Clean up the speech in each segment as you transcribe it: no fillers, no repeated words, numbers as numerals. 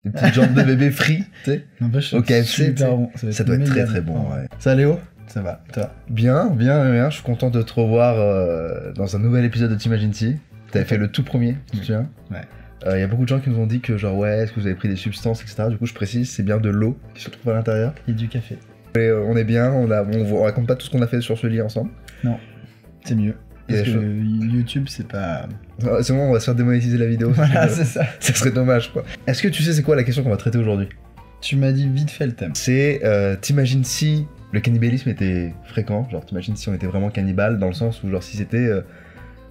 Des petites jambes de bébé frites, tu sais. N'empêche, Au KFC, super bon. Ça doit être très très bon, ouais. Ça Léo? Ça va, toi? Bien, je suis content de te revoir dans un nouvel épisode de T'imagines si. T'avais fait le tout premier, tu te souviens? Ouais. Y a beaucoup de gens qui nous ont dit que genre ouais, est-ce que vous avez pris des substances, etc. Du coup je précise, c'est bien de l'eau qui se trouve à l'intérieur. Et du café. Et, on est bien, on raconte pas tout ce qu'on a fait sur ce lit ensemble. Non, c'est mieux. Parce que choses. YouTube, c'est pas... C'est bon, on va se faire démonétiser la vidéo. Voilà, c'est ça. Ça serait dommage quoi. Est-ce que tu sais c'est quoi la question qu'on va traiter aujourd'hui? Tu m'as dit vite fait le thème. C'est t'imagines si le cannibalisme était fréquent, genre t'imagines si on était vraiment cannibale dans le sens où genre si c'était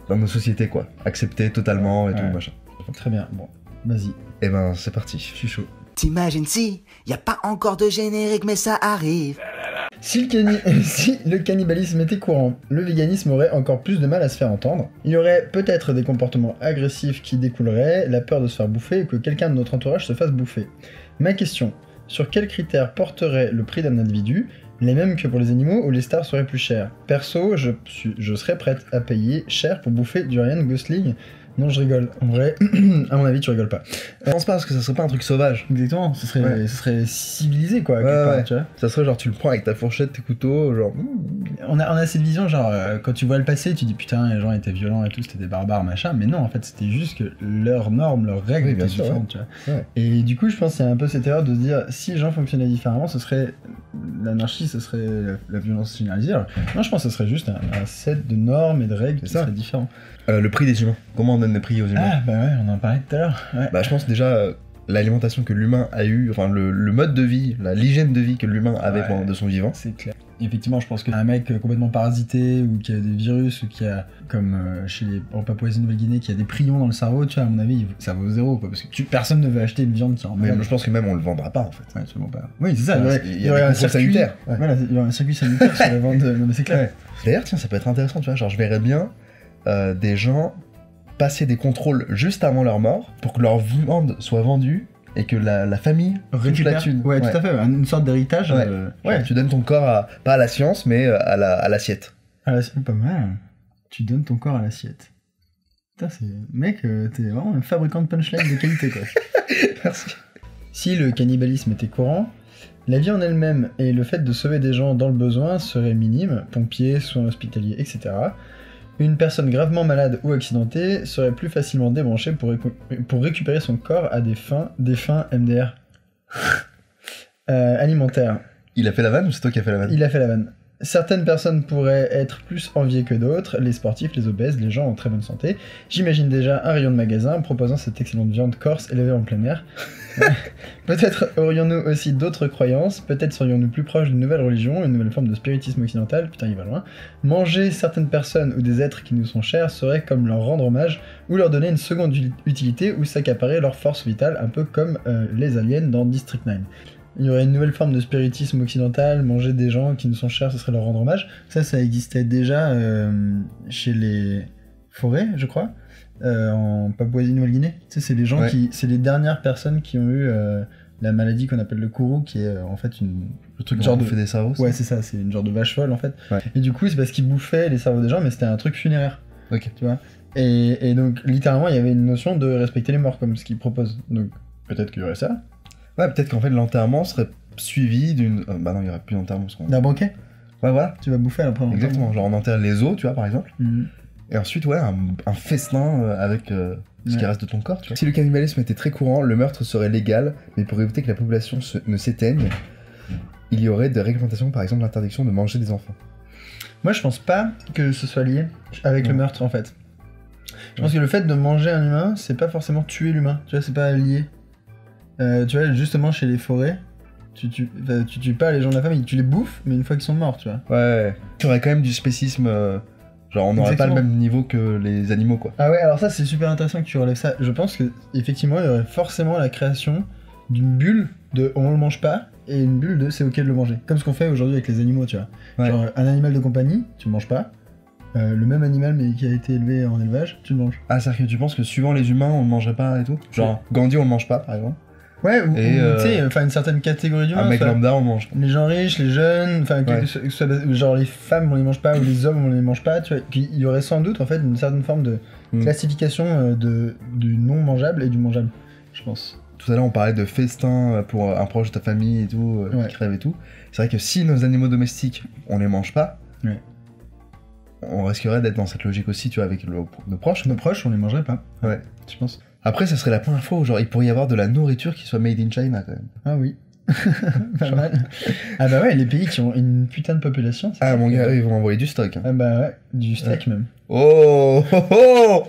dans nos sociétés quoi, accepté totalement et tout machin. Très bien, bon, vas-y. Et ben c'est parti. Je suis chaud. T'imagines si, y a pas encore de générique mais ça arrive. Si le cannibalisme était courant, le véganisme aurait encore plus de mal à se faire entendre. Il y aurait peut-être des comportements agressifs qui découleraient, la peur de se faire bouffer et que quelqu'un de notre entourage se fasse bouffer. Ma question, sur quels critères porterait le prix d'un individu, les mêmes que pour les animaux ou les stars seraient plus chères? Perso, je serais prête à payer cher pour bouffer du Ryan Gosling. Non, je rigole. En vrai, à mon avis, tu rigoles pas. Je pense pas parce que ça serait pas un truc sauvage. Exactement, ce serait civilisé quoi, quelque part, tu vois. Ça serait genre tu le prends avec ta fourchette, tes couteaux, genre... On a cette vision, genre, quand tu vois le passé, tu dis putain, les gens étaient violents et tout, c'était des barbares, machin, mais non, en fait, c'était juste que leurs normes, leurs règles étaient différentes, tu vois. Ouais. Et du coup, je pense qu'il y a un peu cette erreur de se dire, si les gens fonctionnaient différemment, ce serait l'anarchie, ce serait la violence généralisée. Alors, non, je pense que ce serait juste un set de normes et de règles qui seraient différents. Le prix des humains. Comment on donne les prix aux humains? Ah, bah ouais, on en parlait tout à l'heure. Ouais. Bah je pense déjà l'alimentation que l'humain a eu, enfin le mode de vie, l'hygiène de vie que l'humain avait pendant de son vivant. C'est clair. Effectivement, je pense qu'un mec complètement parasité ou qui a des virus ou qui a, comme en Papouasie-Nouvelle-Guinée, qui a des prions dans le cerveau, tu vois, à mon avis, ça vaut zéro, quoi, parce que personne ne veut acheter une viande qui en Mais je pense que même on le vendra pas en fait. Ouais, absolument pas. Oui, c'est ça. Il y aurait un circuit sanitaire. Ouais. Voilà, il y aurait un circuit sanitaire sur la vente. Non, mais c'est clair. Ouais. D'ailleurs, tiens, ça peut être intéressant, tu vois, genre je verrais bien des gens passer des contrôles juste avant leur mort pour que leur viande soit vendue et que la famille récupère la thune. Ouais, tout à fait, une sorte d'héritage. Ouais, tu donnes ton corps pas à la science, mais à l'assiette. Pas mal. Tu donnes ton corps à l'assiette. Putain, mec, t'es vraiment un fabricant de punchline de qualité, quoi. Merci. Si le cannibalisme était courant, la vie en elle-même et le fait de sauver des gens dans le besoin seraient minimes, pompiers, soins hospitaliers, etc. Une personne gravement malade ou accidentée serait plus facilement débranchée pour récupérer son corps à des fins MDR alimentaires. Il a fait la vanne ou c'est toi qui as fait la vanne? Il a fait la vanne. Certaines personnes pourraient être plus enviées que d'autres, les sportifs, les obèses, les gens en très bonne santé. J'imagine déjà un rayon de magasin proposant cette excellente viande corse élevée en plein air. Peut-être aurions-nous aussi d'autres croyances, peut-être serions-nous plus proches d'une nouvelle religion, une nouvelle forme de spiritisme occidental, putain il va loin. Manger certaines personnes ou des êtres qui nous sont chers serait comme leur rendre hommage ou leur donner une seconde utilité ou s'accaparer leur force vitale, un peu comme les aliens dans District 9. Il y aurait une nouvelle forme de spiritisme occidental, manger des gens qui nous sont chers, ce serait leur rendre hommage. Ça existait déjà chez les forêts, je crois, en Papouasie-Nouvelle-Guinée. Tu sais, c'est les gens c'est les dernières personnes qui ont eu la maladie qu'on appelle le kourou, qui est en fait le truc genre bouffer des cerveaux. Ouais, c'est ça, c'est une genre de vache folle en fait. Ouais. Et du coup, c'est parce qu'ils bouffaient les cerveaux des gens, mais c'était un truc funéraire. Ok. Tu vois. Et donc, littéralement, il y avait une notion de respecter les morts, comme ce qu'ils proposent. Donc, peut-être qu'il y aurait ça. Ouais, peut-être qu'en fait l'enterrement serait suivi d'une... bah non, il y aurait plus d'enterrement. D'un banquet. Ouais, voilà. Tu vas bouffer après l'enterrement. Exactement, genre on enterre les os, tu vois, par exemple. Et ensuite, ouais, un festin avec ce qui reste de ton corps, tu vois. Si le cannibalisme était très courant, le meurtre serait légal, mais pour éviter que la population ne s'éteigne, il y aurait des réglementations, par exemple l'interdiction de manger des enfants. Moi, je pense pas que ce soit lié avec le meurtre, en fait. Je pense que le fait de manger un humain, c'est pas forcément tuer l'humain, tu vois, c'est pas lié. Tu vois, justement, chez les forêts, tu tues pas les gens de la famille, tu les bouffes, mais une fois qu'ils sont morts, tu vois. Ouais, tu aurais quand même du spécisme, genre on n'aurait pas le même niveau que les animaux, quoi. Ah ouais, alors ça, c'est super intéressant que tu relèves ça. Je pense que effectivement, il y aurait forcément la création d'une bulle de on le mange pas, et une bulle de c'est ok de le manger. Comme ce qu'on fait aujourd'hui avec les animaux, tu vois. Ouais. Genre, un animal de compagnie, tu le manges pas. Le même animal mais qui a été élevé en élevage, tu le manges. Ah, c'est-à-dire que tu penses que suivant les humains, on le mangerait pas et tout? Genre, Gandhi, on le mange pas, par exemple? Ouais, ou tu sais, enfin une certaine catégorie d'humains. Un mec lambda, on mange. Les gens riches, les jeunes, enfin, que ce soit, genre les femmes, on les mange pas, ou les hommes, on les mange pas, tu vois. Il y aurait sans doute, en fait, une certaine forme de classification du non mangeable et du mangeable, je pense. Tout à l'heure, on parlait de festin pour un proche de ta famille et tout, Ouais. qui crève et tout. C'est vrai que si nos animaux domestiques, on les mange pas, Ouais. on risquerait d'être dans cette logique aussi, tu vois, avec nos proches. Nos proches, on les mangerait pas. Ouais. Je pense. Après, ça serait la première fois où genre, il pourrait y avoir de la nourriture qui soit made in China, quand même. Ah oui. Pas mal. Ah bah ouais, les pays qui ont une putain de population. c'est Ah, ça. mon gars, eux, ils vont envoyer du stock. Hein. Ah bah ouais, du steak même. Oh, oh, oh.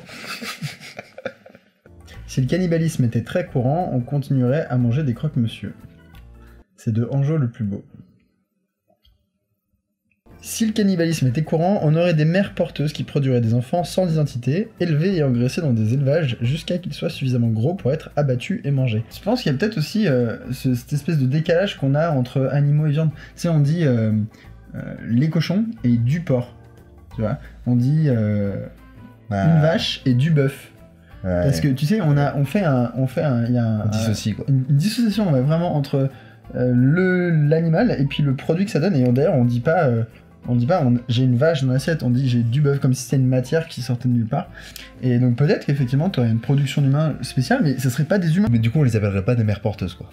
Si le cannibalisme était très courant, on continuerait à manger des croque-monsieur. C'est de Anjo le plus beau. Si le cannibalisme était courant, on aurait des mères porteuses qui produiraient des enfants sans identité, élevés et engraissés dans des élevages jusqu'à qu'ils soient suffisamment gros pour être abattus et mangés. Je pense qu'il y a peut-être aussi cette espèce de décalage qu'on a entre animaux et viande. Tu sais, on dit les cochons et du porc. Tu vois, on dit une vache et du bœuf. Ouais. Parce que tu sais, on fait un, il y a On dissocie, quoi. une dissociation ouais, vraiment entre l'animal et puis le produit que ça donne. Et d'ailleurs, on dit pas j'ai une vache dans l'assiette, on dit j'ai du bœuf comme si c'était une matière qui sortait de nulle part. Et donc peut-être qu'effectivement, tu aurais une production d'humains spéciale, mais ça serait pas des humains. Mais du coup, on les appellerait pas des mères porteuses, quoi.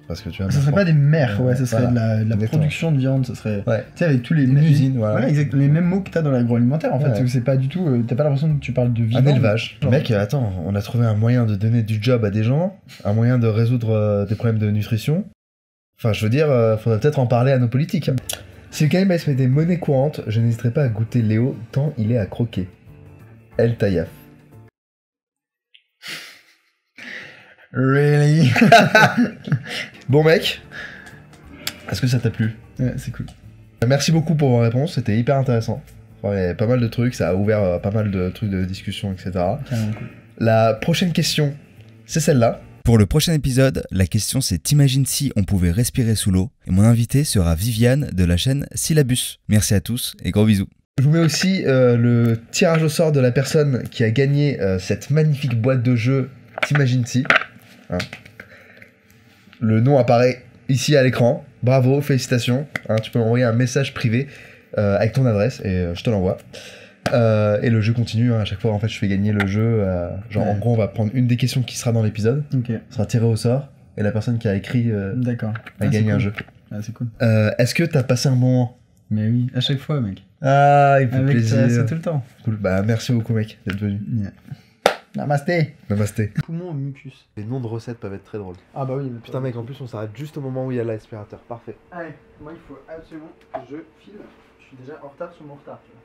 Parce que tu vois. Ça serait pas des mères, ouais, ça serait Voilà. de la Exactement. production de viande, ça serait. Ouais. Tu sais, avec tous les Une mêmes usine, voilà. Ouais, exact, les mêmes mots que t'as dans l'agroalimentaire en fait. Ouais. C'est pas du tout. T'as pas l'impression que tu parles de viande. Un élevage. Genre- Mec, attends, on a trouvé un moyen de donner du job à des gens, un moyen de résoudre des problèmes de nutrition. Enfin, je veux dire, faudrait peut-être en parler à nos politiques. Si le cannibalisme était monnaie courante, je n'hésiterais pas à goûter Léo tant il est à croquer. El Tayaf. Really? Bon mec, est-ce que ça t'a plu? Ouais, c'est cool. Merci beaucoup pour vos réponses, c'était hyper intéressant. Enfin, il y avait pas mal de trucs, ça a ouvert pas mal de trucs de discussion, etc. Carrément cool. La prochaine question, c'est celle-là. Pour le prochain épisode, la question c'est t'imagines si on pouvait respirer sous l'eau? Et mon invité sera Viviane de la chaîne Syllabus. Merci à tous et gros bisous. Je vous mets aussi le tirage au sort de la personne qui a gagné cette magnifique boîte de jeu T'imagines si. Hein. Le nom apparaît ici à l'écran. Bravo, félicitations. Hein, tu peux m'envoyer un message privé avec ton adresse et je te l'envoie. Et le jeu continue, hein. À chaque fois en fait je fais gagner le jeu. Genre Ouais. en gros on va prendre une des questions qui sera dans l'épisode, Ok, sera tirée au sort et la personne qui a écrit d'accord. a Ah, gagné c'est un cool. jeu. Ah, c'est cool. Est-ce que t'as passé un bon moment? Mais oui, à chaque fois, mec. Ah, il me fait Avec plaisir. toi, c'est tout le temps. Cool. Bah merci beaucoup mec d'être venu. Yeah. Namasté. Namasté. Poumon mucus. Les noms de recettes peuvent être très drôles. Ah bah oui. Putain mec, en plus on s'arrête juste au moment où il y a l'aspirateur, parfait. Allez, moi il faut absolument que je file. Je suis déjà en retard sur mon retard. Tu vois.